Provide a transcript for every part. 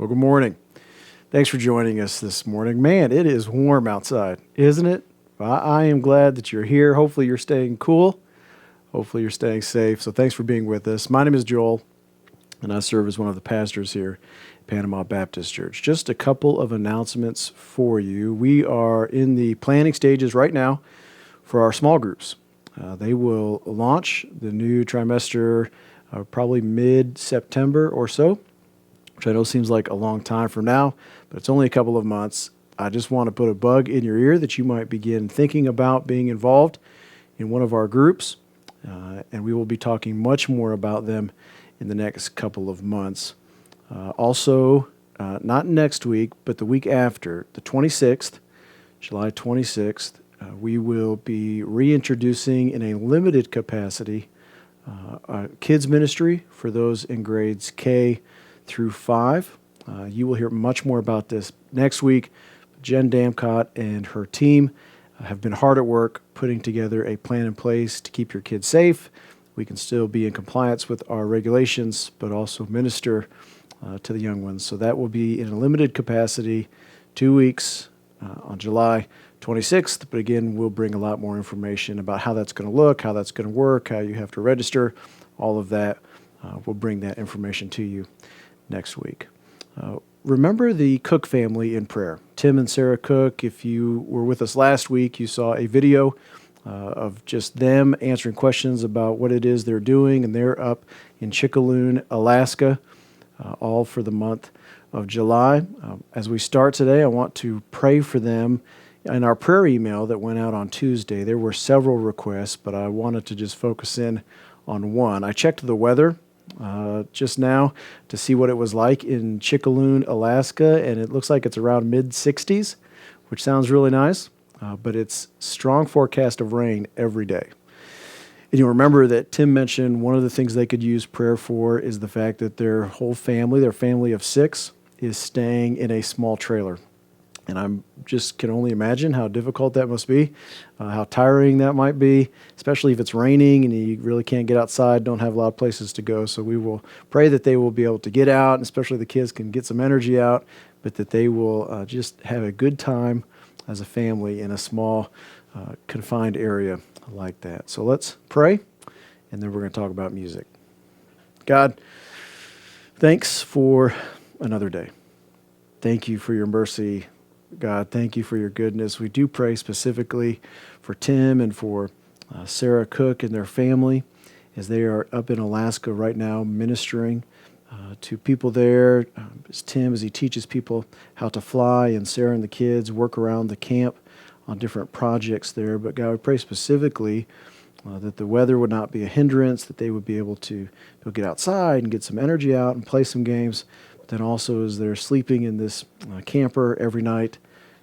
Well, good morning. Thanks for joining us this morning. Man, it is warm outside, isn't it? I am glad that you're here. Hopefully you're staying cool. Hopefully you're staying safe. So thanks for being with us. My name is Joel, and I serve as one of the pastors here at Panama Baptist Church. Just a couple of announcements for you. We are in the planning stages right now for our small groups. They will launch the new trimester probably mid-September or so, which I know seems like a long time from now, but it's only a couple of months. I just want to put a bug in your ear that you might begin thinking about being involved in one of our groups, and we will be talking much more about them in the next couple of months. Also, not next week, but the week after, the 26th, July 26th, we will be reintroducing in a limited capacity a kids ministry for those in grades K through 5. You will hear much more about this next week. Jen Damcott and her team have been hard at work putting together a plan in place to keep your kids safe. We can still be in compliance with our regulations, but also minister to the young ones. So that will be in a limited capacity, 2 weeks on July 26th. But again, we'll bring a lot more information about how that's going to look, how that's going to work, how you have to register, all of that. We'll bring that information to you next week. Remember the Cook family in prayer. Tim and Sarah Cook, if you were with us last week, you saw a video of just them answering questions about what it is they're doing, and they're up in Chickaloon, Alaska, all for the month of July. As we start today, I want to pray for them. In our prayer email that went out on Tuesday, there were several requests, but I wanted to just focus in on one. I checked the weather just now to see what it was like in Chickaloon, Alaska, and it looks like it's around mid-60s, which sounds really nice, but it's strong forecast of rain every day. And you remember that Tim mentioned one of the things they could use prayer for is the fact that their whole family, their family of 6, is staying in a small trailer. And I'm just can only imagine how difficult that must be, how tiring that might be, especially if it's raining and you really can't get outside, don't have a lot of places to go. So we will pray that they will be able to get out, and especially the kids can get some energy out, but that they will just have a good time as a family in a small, confined area like that. So let's pray, and then we're going to talk about music. God, thanks for another day. Thank you for your mercy. God, thank you for your goodness. We do pray specifically for Tim and for Sarah Cook and their family as they are up in Alaska right now ministering to people there. As Tim, as he teaches people how to fly, and Sarah and the kids work around the camp on different projects there. But God, we pray specifically that the weather would not be a hindrance, that they would be able to get outside and get some energy out and play some games. Then also as they're sleeping in this camper every night,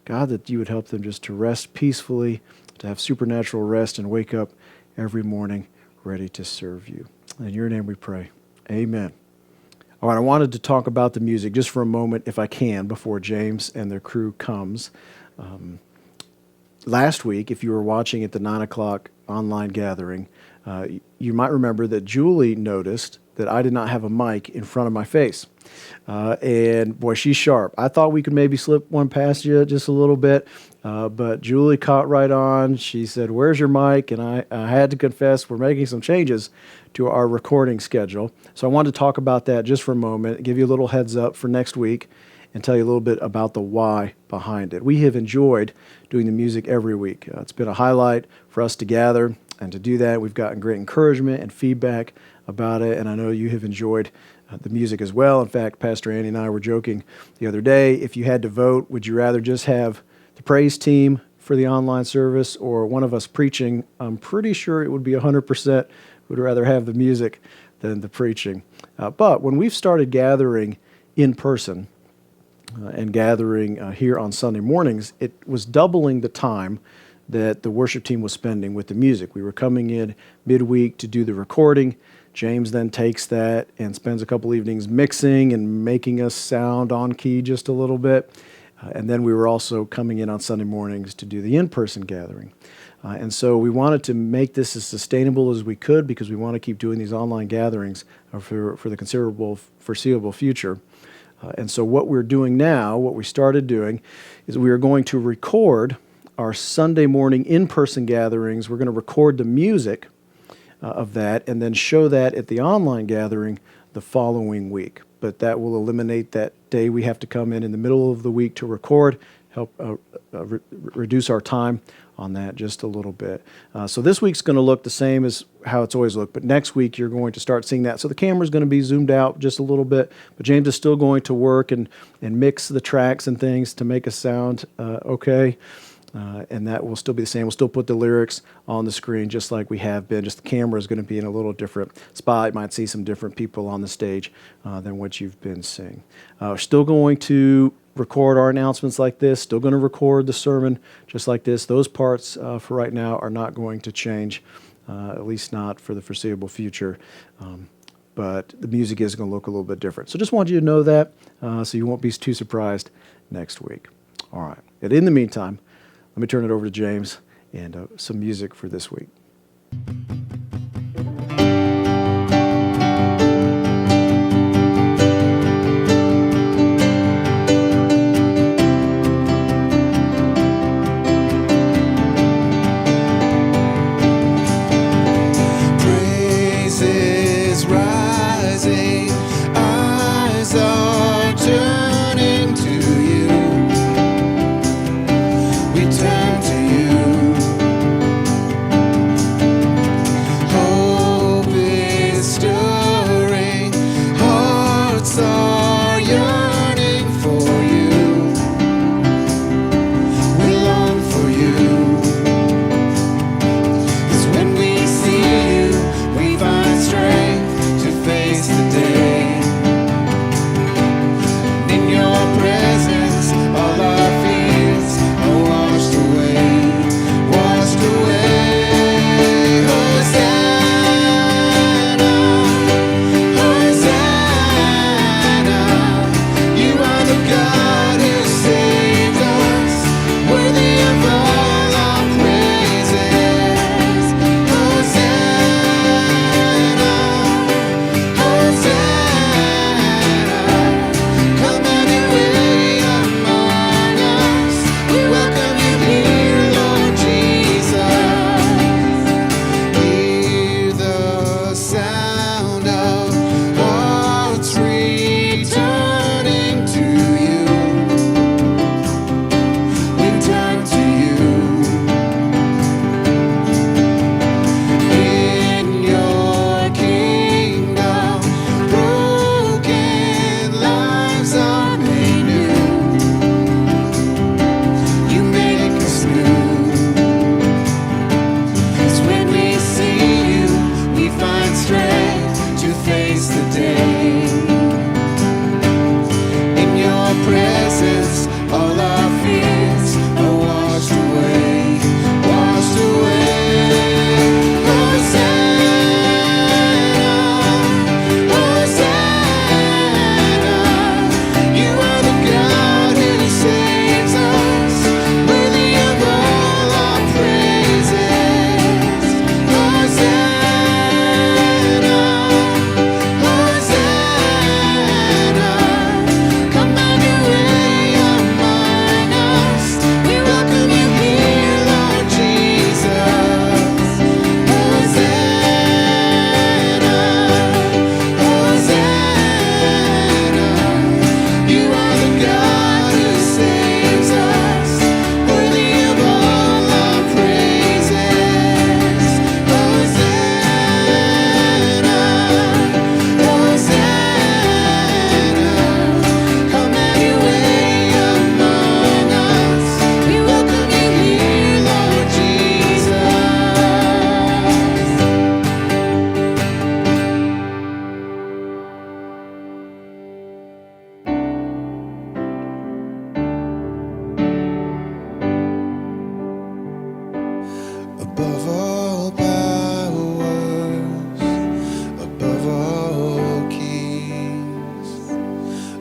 God, that you would help them just to rest peacefully, to have supernatural rest and wake up every morning ready to serve you. In your name we pray. Amen. All right, I wanted to talk about the music just for a moment, if I can, before James and their crew comes. Last week, if you were watching at the 9 o'clock online gathering, you might remember that Julie noticed that I did not have a mic in front of my face. And boy, she's sharp. I thought we could maybe slip one past you just a little bit, but Julie caught right on. She said, "Where's your mic?" And I had to confess, we're making some changes to our recording schedule. So I wanted to talk about that just for a moment, give you a little heads up for next week, and tell you a little bit about the why behind it. We have enjoyed doing the music every week. It's been a highlight for us to gather and to do that. We've gotten great encouragement and feedback about it, and I know you have enjoyed the music as well. In fact, Pastor Andy and I were joking the other day, if you had to vote, would you rather just have the praise team for the online service or one of us preaching? I'm pretty sure it would be 100% would rather have the music than the preaching. But when we've started gathering in person and gathering here on Sunday mornings, it was doubling the time that the worship team was spending with the music. We were coming in midweek to do the recording. James then takes that and spends a couple evenings mixing and making us sound on key just a little bit. And then we were also coming in on Sunday mornings to do the in-person gathering. And so we wanted to make this as sustainable as we could because we want to keep doing these online gatherings for the considerable foreseeable future. And so what we're doing now, what we started doing, is we are going to record our Sunday morning in-person gatherings. We're going to record the music of that and then show that at the online gathering the following week. But that will eliminate that day we have to come in the middle of the week to record, help reduce our time on that just a little bit. So this week's going to look the same as how it's always looked, but next week you're going to start seeing that. So the camera's going to be zoomed out just a little bit, but James is still going to work and mix the tracks and things to make us sound okay. And that will still be the same. We'll still put the lyrics on the screen just like we have been. Just the camera is going to be in a little different spot. You might see some different people on the stage than what you've been seeing. We're still going to record our announcements like this. Still going to record the sermon just like this. Those parts for right now are not going to change, at least not for the foreseeable future. But the music is going to look a little bit different. So just wanted you to know that so you won't be too surprised next week. All right. And in the meantime, let me turn it over to James and some music for this week. Praises rising, eyes are turning to you. We turn to you. Hope is stirring, hearts are yearning for you. We long for you. 'Cause when we see you, we find strength to face the day. In your presence, all our fears are washed away, washed away. Hosanna, Hosanna. You are the God who saved us, worthy of all our praises. Hosanna, Hosanna. Come have your way among us. We welcome you here, Lord Jesus. Hear the sound of hearts returning to you. We turn to you. In your kingdom, broken lives are made new. You make us new. 'Cause when we see you, we find strength to face the day. In your presence, all our fears are washed away, washed away. Hosanna, Hosanna. You are the God who saves us, worthy of all our praises. Hosanna, Hosanna. Come have your way among us. We welcome you here, Lord Jesus. Hosanna, Hosanna. You are the God who saves us, worthy of all our praises. Hosanna, Hosanna. Come have your way among us. We welcome you here, Lord Jesus. Above all powers, above all kings,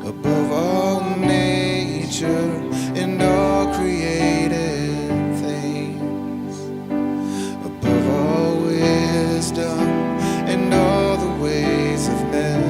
above all nature and all created things, above all wisdom and all the ways of men,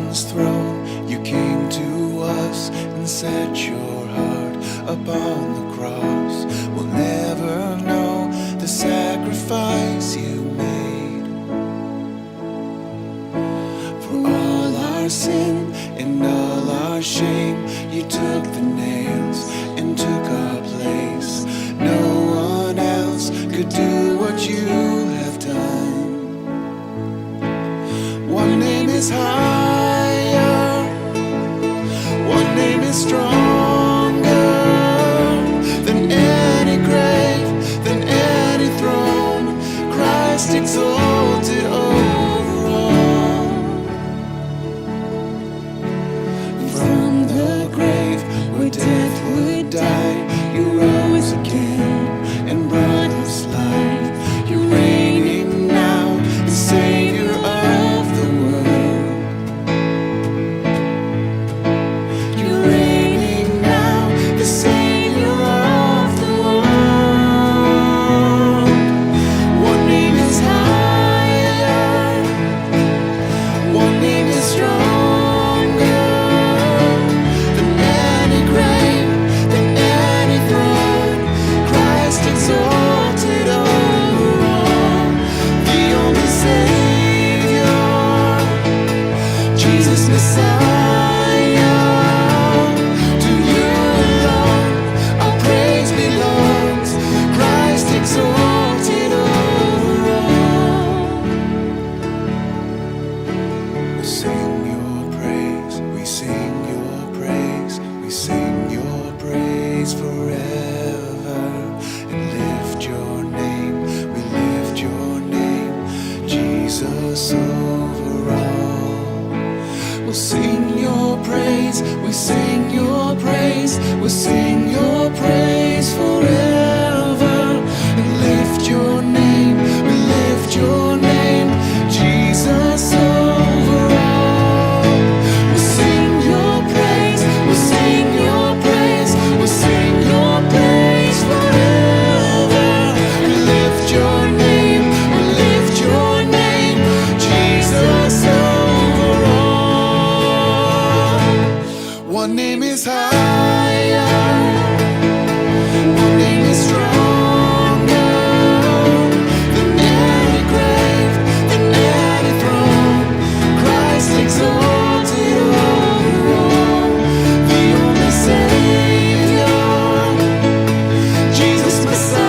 heaven's throne, you came to us and set your heart upon the cross. We'll never know the sacrifice you made. For all our sin and all our shame, you took the nails and took our place. No one else could do what you have done. One name is higher, one name is stronger than any grave, than any throne. Christ exalted over all. From the grave where death would die, you rose again and brought us life. You're reigning now, the Savior of the world. You're reigning now, the Savior of the world. One name is higher, one name is stronger than any grave, than any throne. Christ exalted over all, the only Savior, Jesus Messiah. To you alone our praise belongs. Christ exalted over all. We sing your praise, we sing your praise, we sing your praise forever. And lift your name, we lift your name, Jesus over all. We'll sing your praise, we sing your praise, we'll sing your praise forever. And lift your name, we lift your name, Jesus over all. We'll sing your praise, we'll sing your praise, we'll sing your praise forever. And lift your name, we lift your name, Jesus over all. One name is higher, one name is stronger than any grave, than any throne. Christ exalted over all, the only Savior, Jesus Messiah.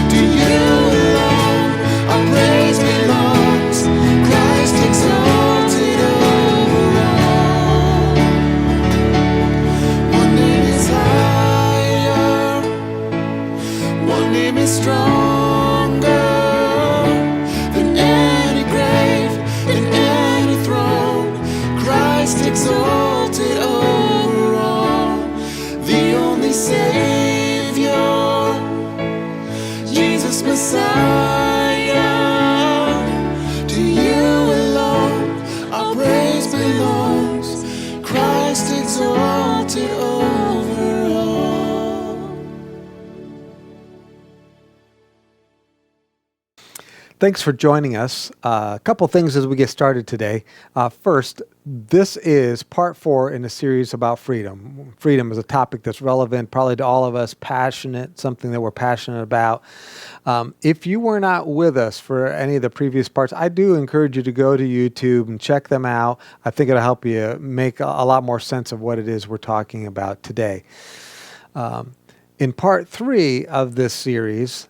To you alone our praise belongs. Christ exalted over all. One name is higher, one name is stronger than any grave, than any throne. Christ exalted over all, the only Savior, Jesus Messiah. To you alone our praise belongs. Christ exalted over all. Thanks for joining us. A couple things as we get started today. First, this is part 4 in a series about freedom. Freedom is a topic that's relevant probably to all of us, passionate, something that we're passionate about. If you were not with us for any of the previous parts, I do encourage you to go to YouTube and check them out. I think it'll help you make a lot more sense of what it is we're talking about today. In part 3 of this series,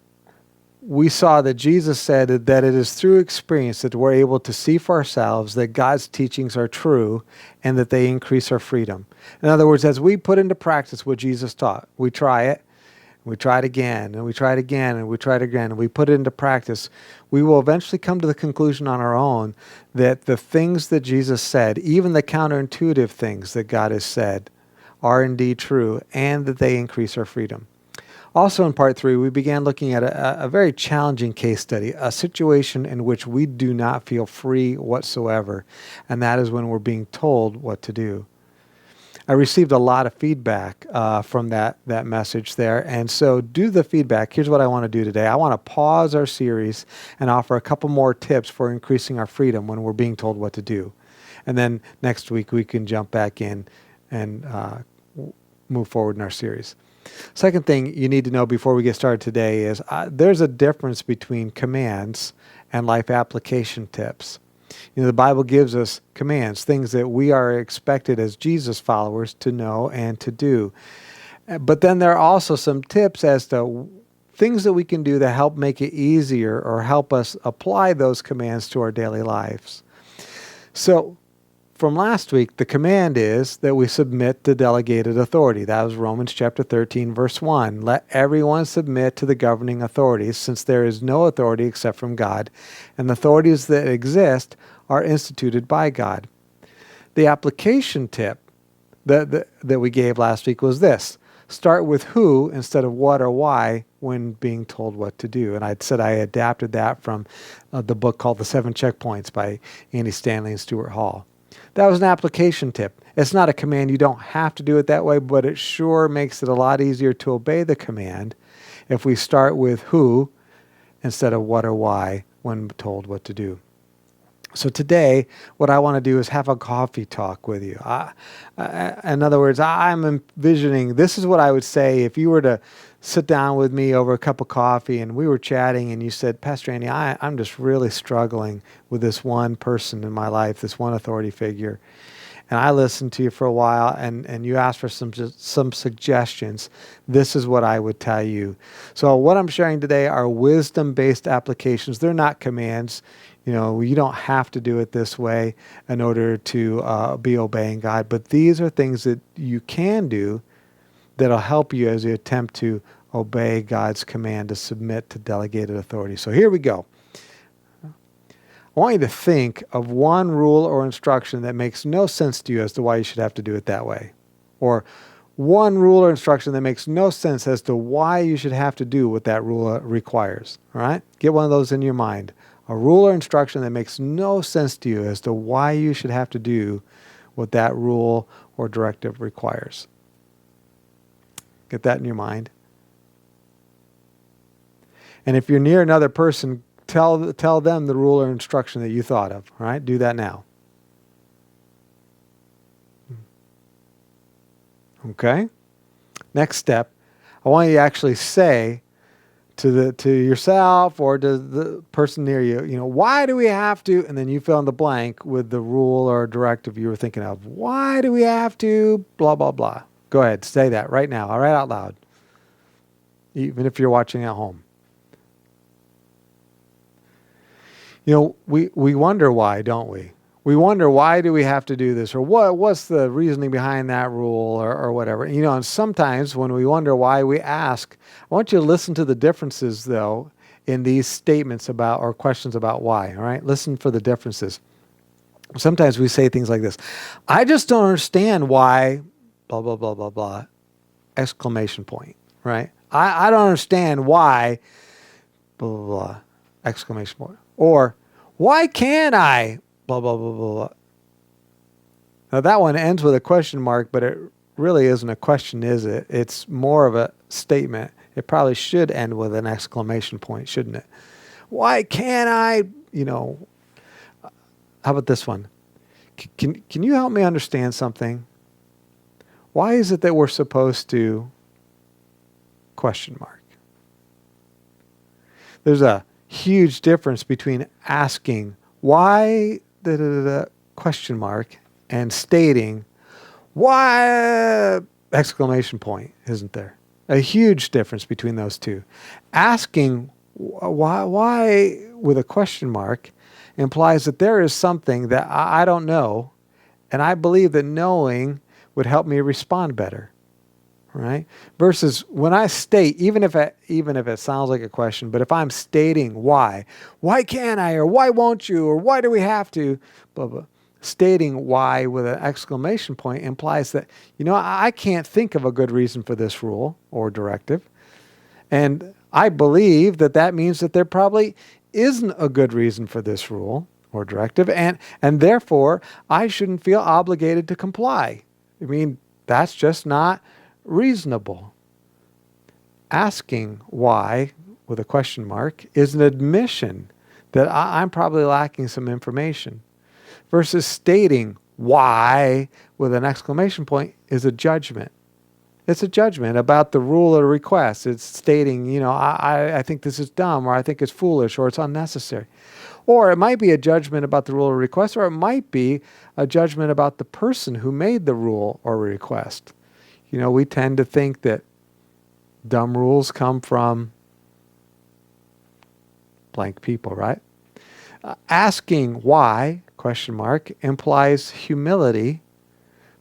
we saw that Jesus said that it is through experience that we're able to see for ourselves that God's teachings are true and that they increase our freedom. In other words, as we put into practice what Jesus taught, we try it, we try it again, and we try it again, and we try it again, and we put it into practice, we will eventually come to the conclusion on our own that the things that Jesus said, even the counterintuitive things that God has said, are indeed true, and that they increase our freedom. Also in part 3, we began looking at a very challenging case study, a situation in which we do not feel free whatsoever, and that is when we're being told what to do. I received a lot of feedback from that message there. And so due to the feedback, here's what I want to do today. I want to pause our series and offer a couple more tips for increasing our freedom when we're being told what to do. And then next week we can jump back in and move forward in our series. Second thing you need to know before we get started today is there's a difference between commands and life application tips. The Bible gives us commands, things that we are expected as Jesus followers to know and to do. But then there are also some tips as to things that we can do that help make it easier or help us apply those commands to our daily lives. So from last week, the command is that we submit to delegated authority. That was Romans chapter 13, verse 1. Let everyone submit to the governing authorities, since there is no authority except from God, and the authorities that exist are instituted by God. The application tip that we gave last week was this: start with who instead of what or why when being told what to do. And I said I adapted that from the book called The 7 Checkpoints by Andy Stanley and Stuart Hall. That was an application tip. It's not a command. You don't have to do it that way, but it sure makes it a lot easier to obey the command if we start with who instead of what or why when told what to do. So today, what I want to do is have a coffee talk with you. In other words, I'm envisioning, this is what I would say if you were to sit down with me over a cup of coffee and we were chatting and you said, Pastor Andy, I'm just really struggling with this one person in my life, this one authority figure. And I listened to you for a while and you asked for some suggestions. This is what I would tell you. So what I'm sharing today are wisdom-based applications. They're not commands. You don't have to do it this way in order to be obeying God. But these are things that you can do that'll help you as you attempt to obey God's command to submit to delegated authority. So here we go. I want you to think of one rule or instruction that makes no sense to you as to why you should have to do it that way. Or one rule or instruction that makes no sense as to why you should have to do what that rule requires. All right? Get one of those in your mind. A rule or instruction that makes no sense to you as to why you should have to do what that rule or directive requires. Get that in your mind. And if you're near another person, tell them the rule or instruction that you thought of. All right? Do that now. Okay? Next step, I want you to actually say to yourself or to the person near you, why do we have to? And then you fill in the blank with the rule or directive you were thinking of. Why do we have to? Blah, blah, blah. Go ahead. Say that right now. All right, out loud. Even if you're watching at home. We wonder why, don't we? We wonder, why do we have to do this? Or what's the reasoning behind that rule or whatever? And sometimes when we wonder why, we ask. I want you to listen to the differences, though, in these statements about or questions about why. All right? Listen for the differences. Sometimes we say things like this. I just don't understand why, blah, blah, blah, blah, blah, exclamation point, right? I don't understand why, blah, blah, blah, exclamation point. Or, why can't I? Blah, blah, blah, blah, blah. Now that one ends with a question mark, but it really isn't a question, is it? It's more of a statement. It probably should end with an exclamation point, shouldn't it? Why can't I? How about this one? Can you help me understand something? Why is it that we're supposed to question mark? There's a huge difference between asking why question mark and stating why exclamation point, isn't there? A huge difference between those two. Asking why with a question mark implies that there is something that I don't know, and I believe that knowing would help me respond better. Right? Versus when I state, even if it sounds like a question, but if I'm stating why can't I, or why won't you, or why do we have to, blah, blah. Stating why with an exclamation point implies that, I can't think of a good reason for this rule or directive. And I believe that means that there probably isn't a good reason for this rule or directive. And therefore, I shouldn't feel obligated to comply. That's just not reasonable. Asking why, with a question mark, is an admission that I'm probably lacking some information. Versus stating why with an exclamation point is a judgment. It's a judgment about the rule or request. It's stating, I think this is dumb, or I think it's foolish, or it's unnecessary. Or it might be a judgment about the rule or request, or it might be a judgment about the person who made the rule or request. We tend to think that dumb rules come from blank people, right? Asking why, question mark, implies humility,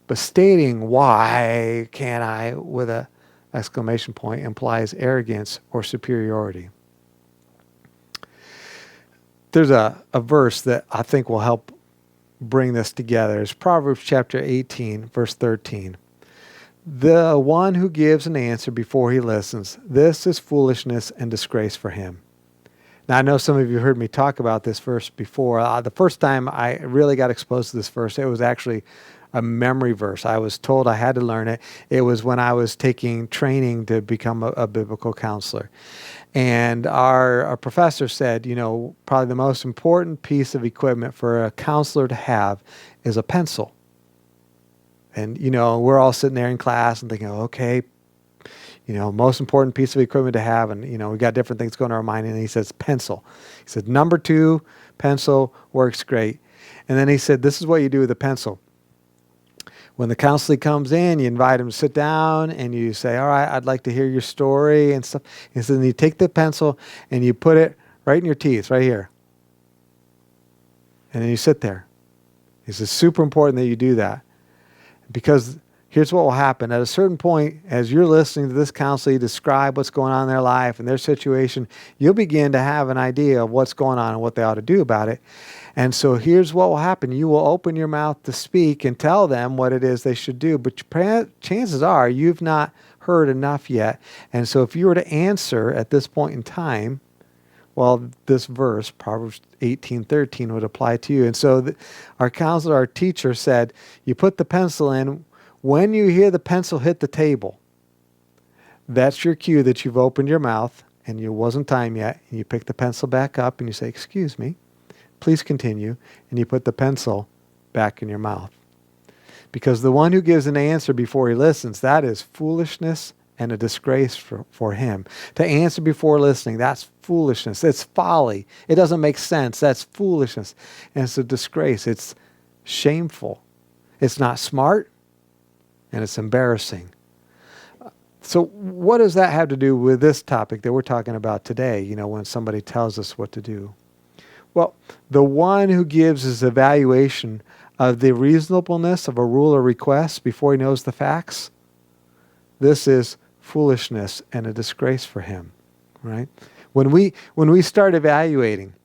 but stating why can't I with a exclamation point implies arrogance or superiority. There's a verse that I think will help bring this together. It's Proverbs chapter 18, verse 13. The one who gives an answer before he listens, this is foolishness and disgrace for him. Now, I know some of you heard me talk about this verse before. The first time I really got exposed to this verse, it was actually a memory verse. I was told I had to learn it. It was when I was taking training to become a biblical counselor. And our professor said, probably the most important piece of equipment for a counselor to have is a pencil. And, we're all sitting there in class and thinking, okay, most important piece of equipment to have. And, we got different things going in our mind. And he says, pencil. He said, number 2, pencil works great. And then he said, this is what you do with a pencil. When the counselor comes in, you invite him to sit down and you say, all right, I'd like to hear your story and stuff. And so then you take the pencil and you put it right in your teeth, right here. And then you sit there. He says, super important that you do that. Because here's what will happen. At a certain point, as you're listening to this counselor describe what's going on in their life and their situation, you'll begin to have an idea of what's going on and what they ought to do about it. And so here's what will happen. You will open your mouth to speak and tell them what it is they should do. But chances are you've not heard enough yet. And so if you were to answer at this point in time, well, this verse, Proverbs 18:13, would apply to you. And so our counselor, our teacher said, you put the pencil in. When you hear the pencil hit the table, that's your cue that you've opened your mouth and it wasn't time yet. And you pick the pencil back up and you say, excuse me, please continue. And you put the pencil back in your mouth. Because the one who gives an answer before he listens, that is foolishness and a disgrace for him. To answer before listening, that's foolishness. It's folly. It doesn't make sense. That's foolishness. And it's a disgrace. It's shameful. It's not smart. And it's embarrassing. So what does that have to do with this topic that we're talking about today, when somebody tells us what to do? Well, the one who gives his evaluation of the reasonableness of a rule or request before he knows the facts, this is foolishness and a disgrace for him, right? When we start evaluating,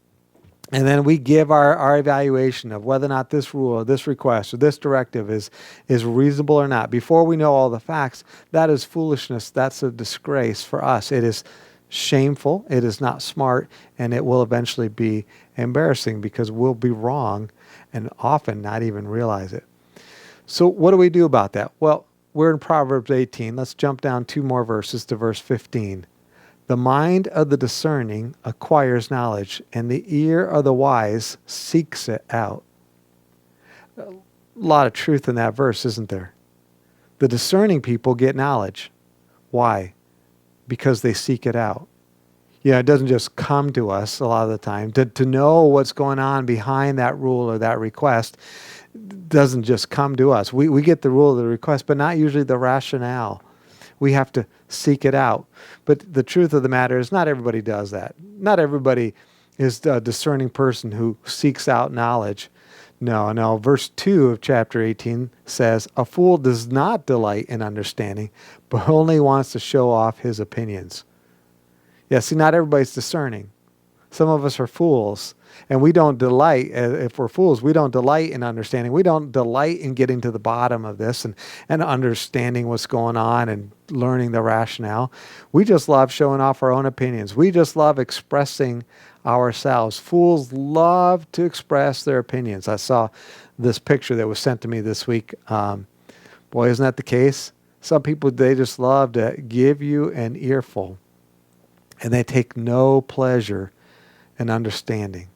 and then we give our evaluation of whether or not this rule or this request or this directive is reasonable or not. Before we know all the facts, that is foolishness. That's a disgrace for us. It is shameful. It is not smart. And it will eventually be embarrassing because we'll be wrong and often not even realize it. So what do we do about that? Well, we're in Proverbs 18. Let's jump down 2 more verses to verse 15. The mind of the discerning acquires knowledge, and the ear of the wise seeks it out. A lot of truth in that verse, isn't there? The discerning people get knowledge. Why? Because they seek it out. It doesn't just come to us a lot of the time. To know what's going on behind that rule or that request doesn't just come to us. We get the rule or the request, but not usually the rationale. We have to seek it out. But the truth of the matter is not everybody does that. Not everybody is a discerning person who seeks out knowledge. No. Verse 2 of chapter 18 says, a fool does not delight in understanding, but only wants to show off his opinions. Yeah, see, not everybody's discerning. Some of us are fools, and we don't delight, if we're fools, we don't delight in understanding. We don't delight in getting to the bottom of this and understanding what's going on and learning the rationale. We just love showing off our own opinions. We just love expressing ourselves. Fools love to express their opinions. I saw this picture that was sent to me this week. Boy, isn't that the case? Some people, they just love to give you an earful, and they take no pleasure in understanding.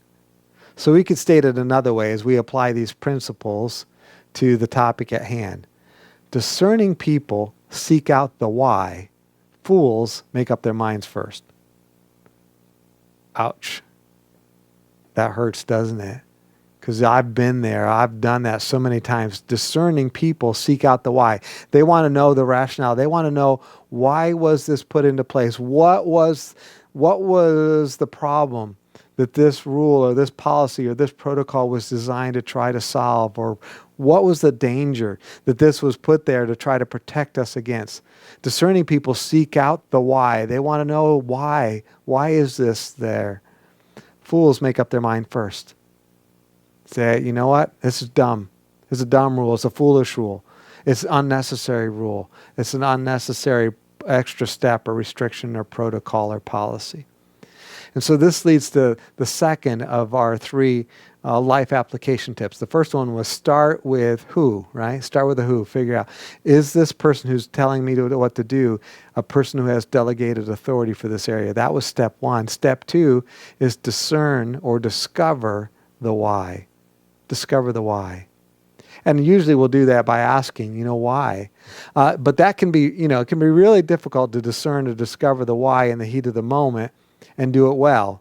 So we could state it another way as we apply these principles to the topic at hand. Discerning people seek out the why. Fools make up their minds first. Ouch. That hurts, doesn't it? Because I've been there. I've done that so many times. Discerning people seek out the why. They want to know the rationale. They want to know, why was this put into place? What was the problem that this rule or this policy or this protocol was designed to try to solve? Or what was the danger that this was put there to try to protect us against? Discerning people seek out the why. They want to know why. Why is this there? Fools make up their mind first. Say, you know what? This is dumb. It's a dumb rule. It's a foolish rule. It's an unnecessary rule. It's an unnecessary extra step or restriction or protocol or policy. And so this leads to the second of our three life application tips. The first one was start with who, right? Start with the who. Figure out, is this person who's telling me what to do a person who has delegated authority for this area? That was step one. Step two is discern or discover the why. Discover the why. And usually we'll do that by asking, why. But that can be, it can be really difficult to discern or discover the why in the heat of the moment and do it well,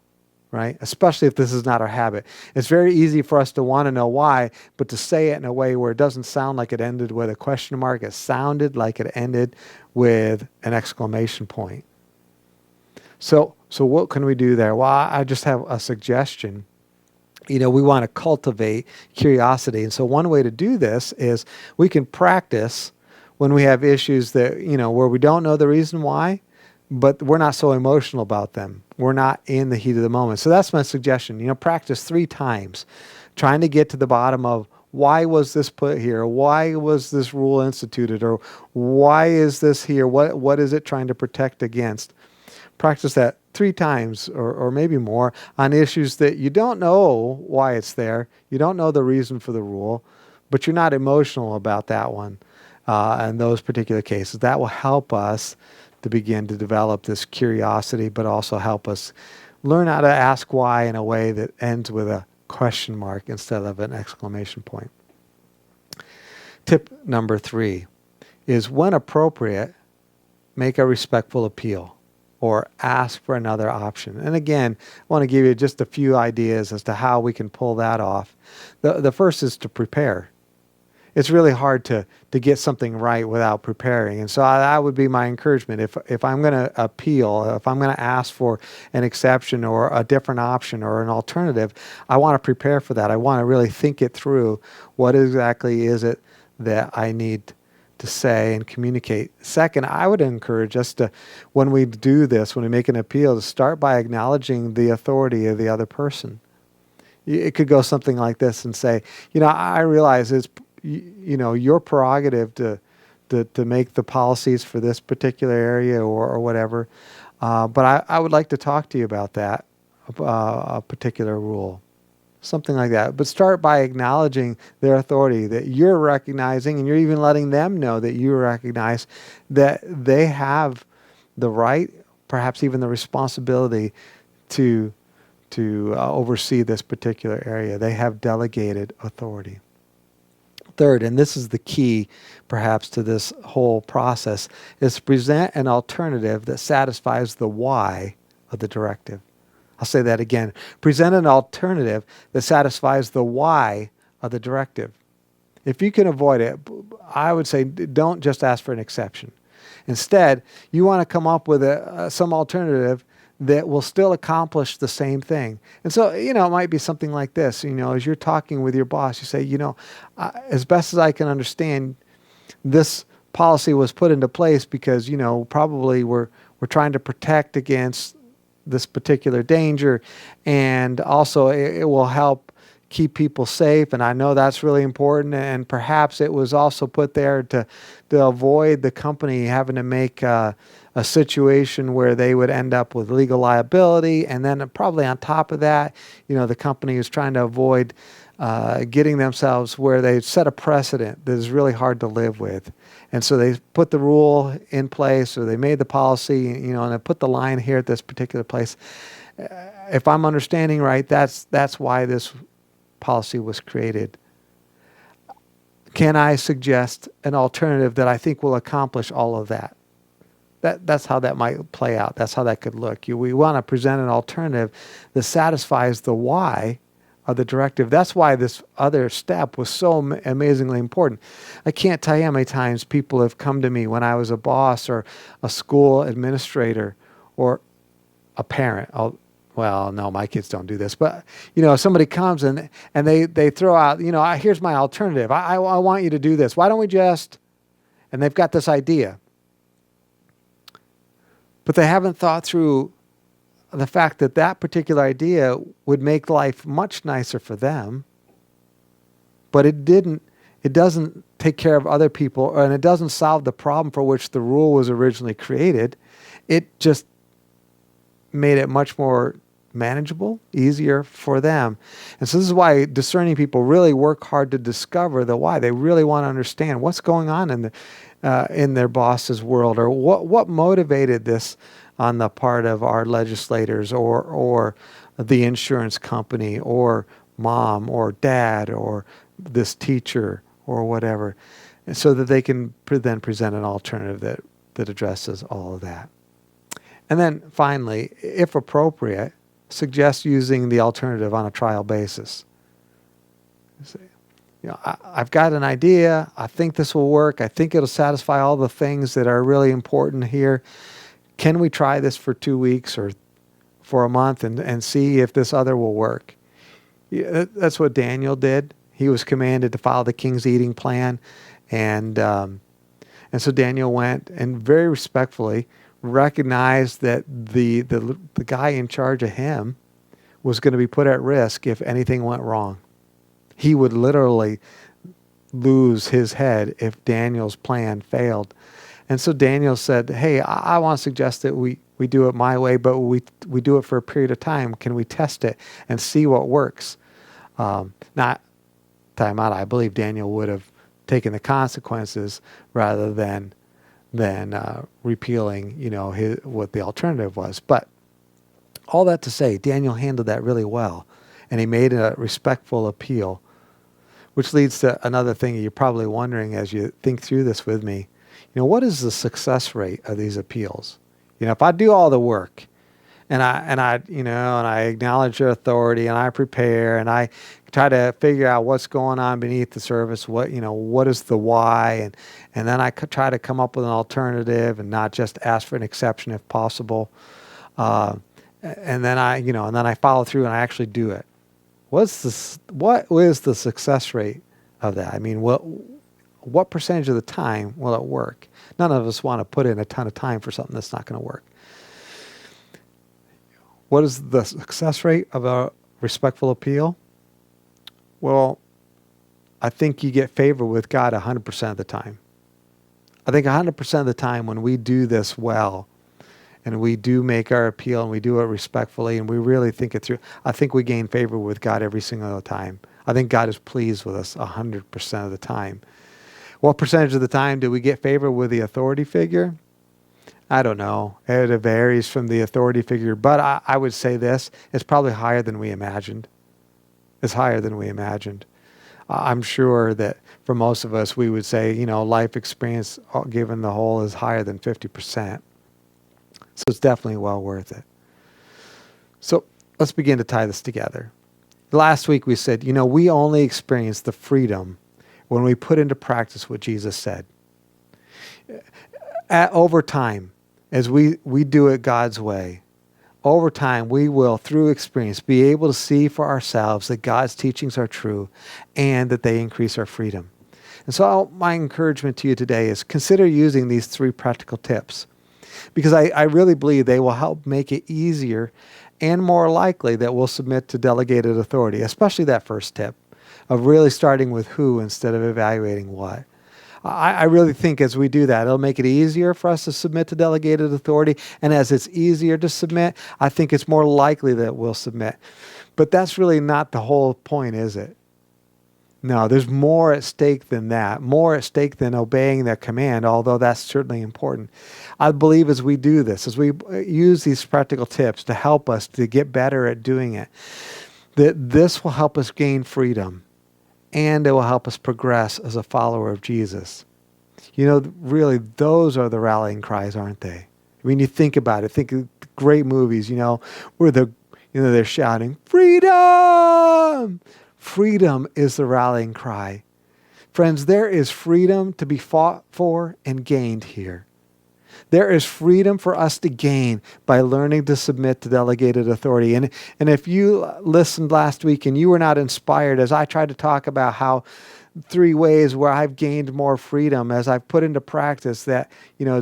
right? Especially if this is not our habit. It's very easy for us to want to know why, but to say it in a way where it doesn't sound like it ended with a question mark. It sounded like it ended with an exclamation point. So what can we do there? Well, I just have a suggestion. We want to cultivate curiosity. And so one way to do this is we can practice when we have issues that, where we don't know the reason why, but we're not so emotional about them. We're not in the heat of the moment. So that's my suggestion. Practice 3 times, trying to get to the bottom of why was this put here? Why was this rule instituted? Or why is this here? What is it trying to protect against? Practice that 3 times or maybe more on issues that you don't know why it's there. You don't know the reason for the rule, but you're not emotional about that one in those particular cases. That will help us to begin to develop this curiosity, but also help us learn how to ask why in a way that ends with a question mark instead of an exclamation point. Tip number 3 is, when appropriate, make a respectful appeal or ask for another option. And again, I want to give you just a few ideas as to how we can pull that off. The first is to prepare. It's really hard to get something right without preparing. And so that would be my encouragement. If I'm going to appeal, if I'm going to ask for an exception or a different option or an alternative, I want to prepare for that. I want to really think it through. What exactly is it that I need to say and communicate? Second, I would encourage us to, when we do this, when we make an appeal, to start by acknowledging the authority of the other person. It could go something like this and say, I realize it's your prerogative to make the policies for this particular area or whatever, but I would like to talk to you about that a particular rule. Something like that. But start by acknowledging their authority, that you're recognizing, and you're even letting them know that you recognize that they have the right, perhaps even the responsibility to oversee this particular area. They have delegated authority. Third, and this is the key perhaps to this whole process, is to present an alternative that satisfies the why of the directive. I'll say that again. Present an alternative that satisfies the why of the directive. If you can avoid it, I would say don't just ask for an exception. Instead, you want to come up with some alternative that will still accomplish the same thing. And so, it might be something like this. As you're talking with your boss, you say, as best as I can understand, this policy was put into place because, probably we're trying to protect against this particular danger, and also it will help keep people safe, and I know that's really important, and perhaps it was also put there to avoid the company having to make a a situation where they would end up with legal liability. And then probably on top of that, the company is trying to avoid getting themselves where they set a precedent that is really hard to live with. And so they put the rule in place, or they made the policy, and they put the line here at this particular place. If I'm understanding right, that's why this policy was created. Can I suggest an alternative that I think will accomplish all of that? That's how that might play out. That's how that could look. We want to present an alternative that satisfies the why of the directive. That's why this other step was so amazingly important. I can't tell you how many times people have come to me when I was a boss or a school administrator or a parent. Well, no, my kids don't do this, but somebody comes and they throw out, here's my alternative. I want you to do this. Why don't we just? And they've got this idea, but they haven't thought through the fact that that particular idea would make life much nicer for them, but it doesn't take care of other people, and it doesn't solve the problem for which the rule was originally created. It just made it much more manageable, easier for them. And so this is why discerning people really work hard to discover the why. They really want to understand what's going on in their boss's world, or what motivated this on the part of our legislators, or the insurance company, or mom, or dad, or this teacher, or whatever, and so that they can then present an alternative that addresses all of that. And then finally, if appropriate, suggest using the alternative on a trial basis. I've got an idea. I think this will work. I think it'll satisfy all the things that are really important here. Can we try this for 2 weeks or for a month and see if this other will work? Yeah, that's what Daniel did. He was commanded to follow the king's eating plan. And so Daniel went and very respectfully recognized that the guy in charge of him was going to be put at risk if anything went wrong. He would literally lose his head if Daniel's plan failed. And so Daniel said, hey, I want to suggest that we do it my way, but we do it for a period of time. Can we test it and see what works? Not time out. I believe Daniel would have taken the consequences rather than repealing, what the alternative was. But all that to say, Daniel handled that really well, and he made a respectful appeal, which leads to another thing you're probably wondering as you think through this with me. What is the success rate of these appeals? If I do all the work and I acknowledge your authority and I prepare and I try to figure out what's going on beneath the surface, what is the why, and then I could try to come up with an alternative and not just ask for an exception if possible. And then I follow through and I actually do it. What is the success rate of that? I mean, what percentage of the time will it work? None of us want to put in a ton of time for something that's not going to work. What is the success rate of a respectful appeal? Well, I think you get favor with God 100% of the time. I think 100% of the time when we do this well, and we do make our appeal and we do it respectfully and we really think it through, I think we gain favor with God every single time. I think God is pleased with us 100% of the time. What percentage of the time do we get favor with the authority figure? I don't know. It varies from the authority figure, but I would say this, it's probably higher than we imagined. It's higher than we imagined. I'm sure that for most of us, we would say, life experience given the whole is higher than 50%. So it's definitely well worth it. So let's begin to tie this together. Last week we said, we only experience the freedom when we put into practice what Jesus said. Over time, as we do it God's way, over time we will, through experience, be able to see for ourselves that God's teachings are true and that they increase our freedom. And so my encouragement to you today is consider using these 3 practical tips, because I really believe they will help make it easier and more likely that we'll submit to delegated authority, especially that first tip of really starting with who instead of evaluating what. I really think as we do that, it'll make it easier for us to submit to delegated authority. And as it's easier to submit, I think it's more likely that we'll submit. But that's really not the whole point, is it? No, there's more at stake than that, more at stake than obeying their command, although that's certainly important. I believe as we do this, as we use these practical tips to help us to get better at doing it, that this will help us gain freedom and it will help us progress as a follower of Jesus. You know, really, those are the rallying cries, aren't they? When you think about it, think of great movies, you know, where they're shouting, freedom! Freedom is the rallying cry. Friends, there is freedom to be fought for and gained here. There is freedom for us to gain by learning to submit to delegated authority. And if you listened last week and you were not inspired, as I tried to talk about how 3 ways where I've gained more freedom as I've put into practice that,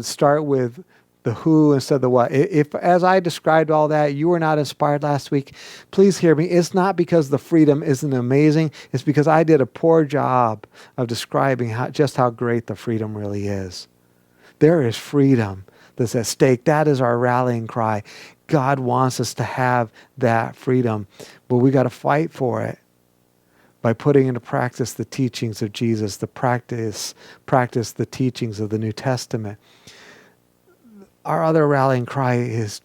start with the who instead of the what. If, as I described all that, you were not inspired last week, please hear me. It's not because the freedom isn't amazing. It's because I did a poor job of describing just how great the freedom really is. There is freedom that's at stake. That is our rallying cry. God wants us to have that freedom, but we got to fight for it by putting into practice the teachings of Jesus, practice the teachings of the New Testament. Our other rallying cry is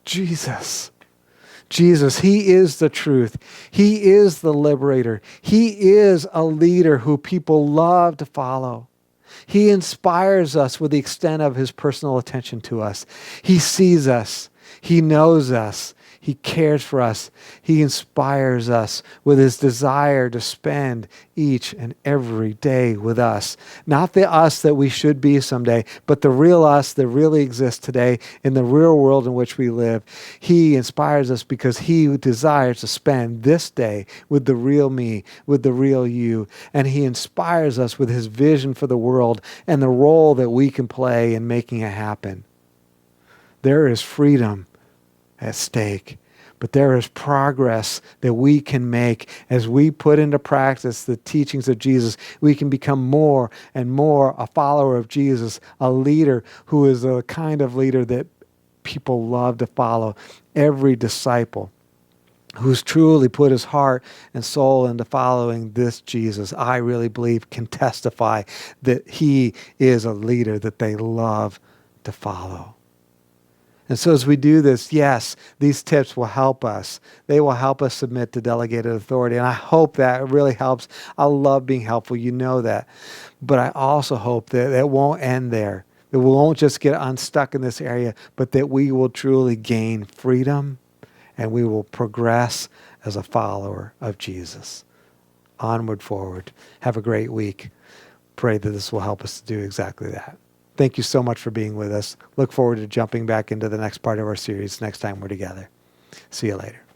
Jesus. Jesus, he is the truth. He is the liberator. He is a leader who people love to follow. He inspires us with the extent of his personal attention to us. He sees us. He knows us. He cares for us. He inspires us with his desire to spend each and every day with us. Not the us that we should be someday, but the real us that really exists today in the real world in which we live. He inspires us because he desires to spend this day with the real me, with the real you. And he inspires us with his vision for the world and the role that we can play in making it happen. There is freedom at stake. But there is progress that we can make as we put into practice the teachings of Jesus. We can become more and more a follower of Jesus, a leader who is the kind of leader that people love to follow. Every disciple who's truly put his heart and soul into following this Jesus, I really believe can testify that he is a leader that they love to follow. And so as we do this, yes, these tips will help us. They will help us submit to delegated authority. And I hope that really helps. I love being helpful. You know that. But I also hope that it won't end there. That we won't just get unstuck in this area, but that we will truly gain freedom and we will progress as a follower of Jesus. Onward, forward. Have a great week. Pray that this will help us to do exactly that. Thank you so much for being with us. Look forward to jumping back into the next part of our series next time we're together. See you later.